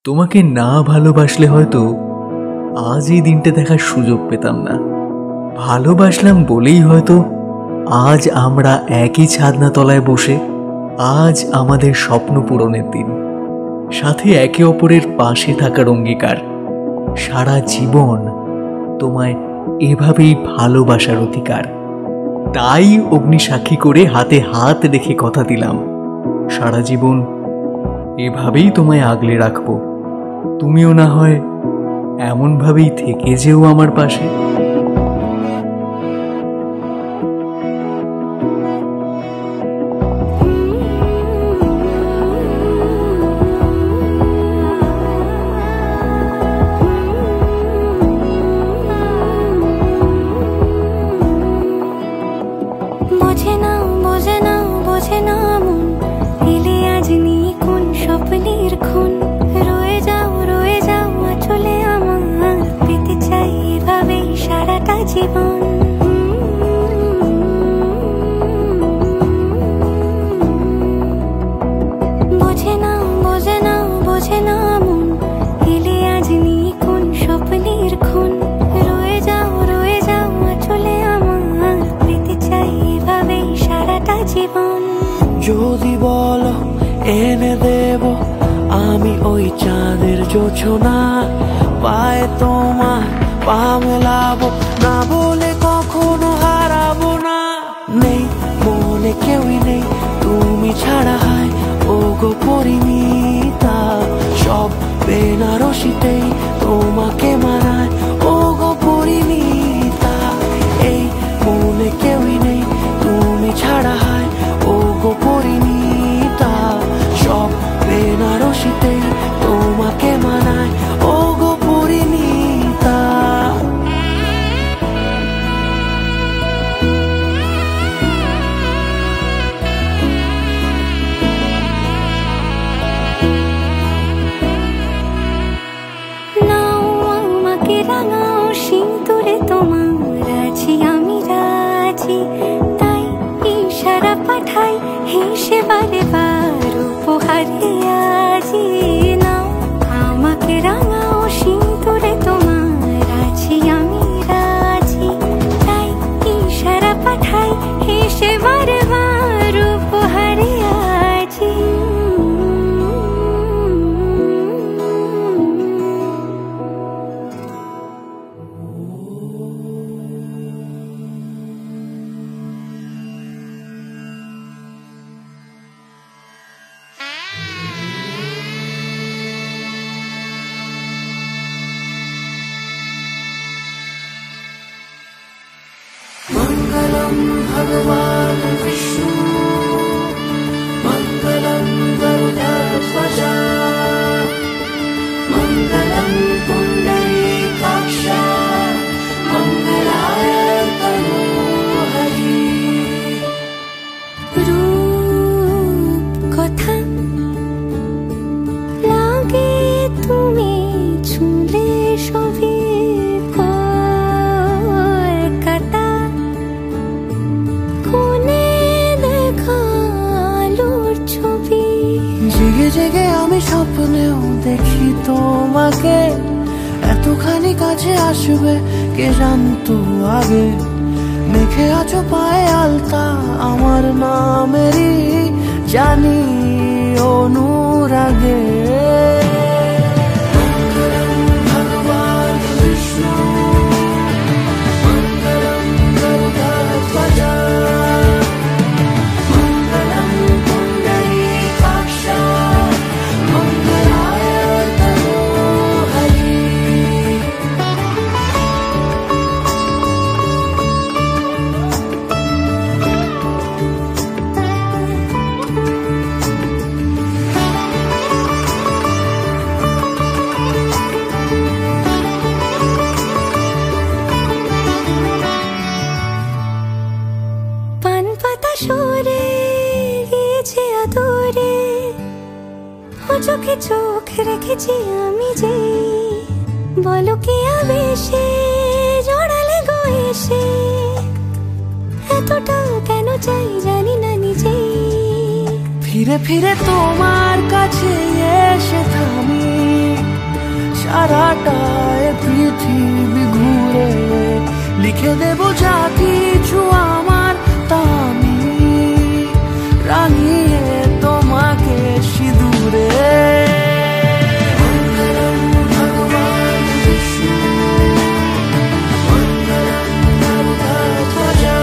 তোমাকে না ভালোবাসলে হয়তো আজ এই দিনটা দেখার সুযোগ পেতাম না। ভালোবাসলাম বলেই হয়তো আজ আমরা একই ছাদনা তলায় বসে আজ আমাদের স্বপ্ন পূরণের দিন, সাথে একে অপরের পাশে থাকার অঙ্গীকার। সারা জীবন তোমায় এভাবেই ভালোবাসার অধিকার। তাই অগ্নিসাক্ষী করে হাতে হাত রেখে কথা দিলাম, সারা জীবন এভাবেই তোমায় আগলে রাখবো। তুমিও না হয় এমনভাবেই থেকে যেও আমার পাশে। বোঝে না বোঝে না বোঝে না মন, এলে আজ নিয়ে কোন স্বপ্নের খুন। রয়ে যাও চলে আমার, পেতে চাই এভাবেই সারাটা জীবন। বোঝে না বোঝে না বোঝে না মন, এলে আজ নিয়ে কোন স্বপ্নের খুন। রয়ে যাও চলে আমার, পেতে চাই এভাবেই সারাটা জীবন। যদি বলো এনে দেব আমি ওই চাঁদের জোছনা, পায়ে তোমার পা মেলাবো, না বলে কখনো হারাবো না। নেই মনে কেউই নেই তুমি ছাড়া, হয় ও গো পরিণীতা। সব বেনারসিতেই তোমাকে মানায় ও গো পরিণীতা। এই মনে কেউই নেই তুমি ছাড়া, হয় ও গো পরিণীতা। সব বেনারসিতেই তোমাকে মানায় ও গো পরিণীতা। নাও আমাকে রাঙাও সিঁদুরে তোমার, আছি আমি রাজি। তাই ইশারা পাঠাই হেসে বারে বার উপহারে আজি। নাও আমাকে রাঙাও সিঁদুরে তোমার, আছি আমি রাজি। তাই ইশারা পাঠাই হেসে বারে বার উপহারে আজি। मंगलम भगवान विष्णु, मंगलम गरुड़ध्वज, मंगलम पुंडरीकाक्ष, मंगलाय तनोहरि। রূপ কথা লাগে তুমি ছুঁলে সবই কলকাতা। কোনে দেখালোর ছবি, জেগে জেগে আমি স্বপ্নেও দেখি তোমাকে। এতখানি কাছে আসবে কে জানতো আগে। মেখে আছো পায়ে আলতা আমার নামেরই, জানি অনুরাগে। मंगलम भगवान विष्णु, मंगलम गरुड़ध्वज, मंगलम पुंडरीकाक्ष, मंगलाय तनोहरि। পান পাতা সরে গিয়েছে আদরে, ও চোখে চোখ রেখেছি আমি যে। বলো কি আবেশে জড়ালে গো এসে, এতটা কেন চাই জানি না নিজেই। ফিরে ফিরে তোমার কাছে এসে থামি, সারাটায় পৃথিবী ঘুরে লিখে দেব যা কিছু আমার তা আমি রাঙিয়ে তোমাকে সিঁদুরে মঙ্গলম ভগবান বিষ্ণু মঙ্গলম গরুড়ধ্বজা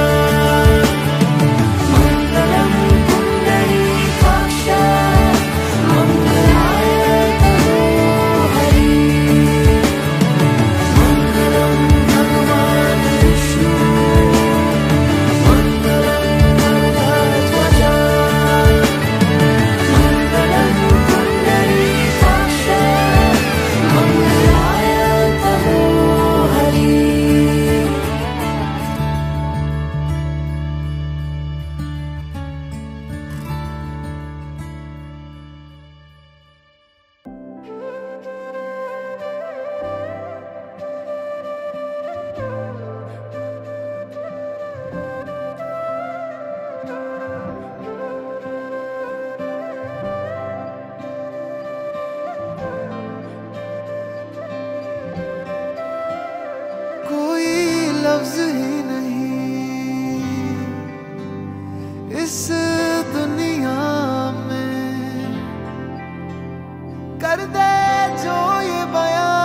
মঙ্গলম পুণ্ডরীকাক্ষ মঙ্গলায় তনো হরি মঙ্গলম ভগবান বিষ্ণু মঙ্গলম গরুড়ধ্বজা মঙ্গলম পুণ্ডরীকাক্ষ মঙ্গলায় তনো হরি कोई लफ्ज ही नहीं इस दुनिया में कर दे जो ये बयां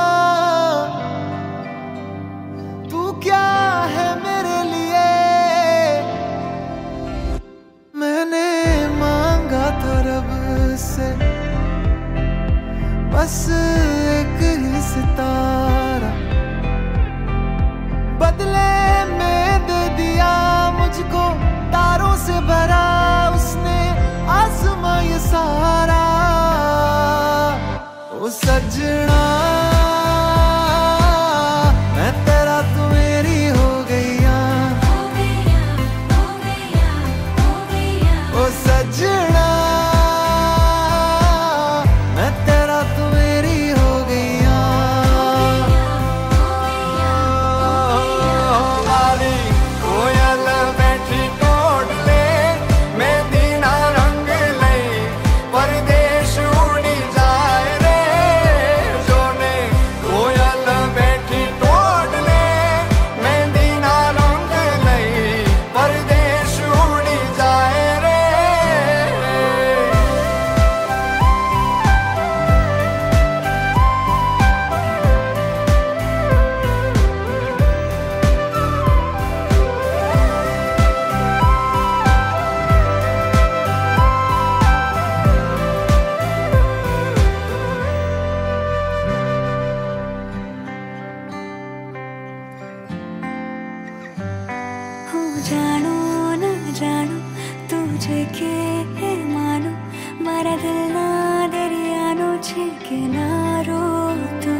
तू क्या है मेरे लिए मैंने मांगा था रब से बस एक ही सितारा बदले में दे दिया मुझको तारों से भरा उसने आसमां ये सारा ओ सजना मैं तेरा तू मेरी हो गईया ओ सजना मैं तेरा तू मेरी हो गईया मारी कोयल बैठी कोट ले मैं दीना रंग ले परदेश उड़ी जाए रे जोने कोयल बैठी कोट ले मैं दीना रंग ले परदेश उड़ी जाए रे हो जानो न जानो तुझे के मानो मारा दिल ना दरियानो छे किनारो तू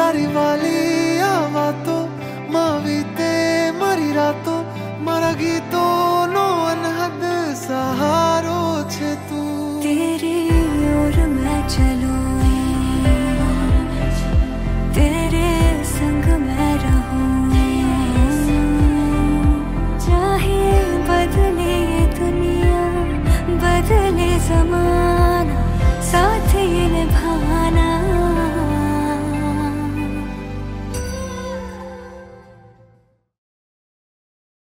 तारी वाली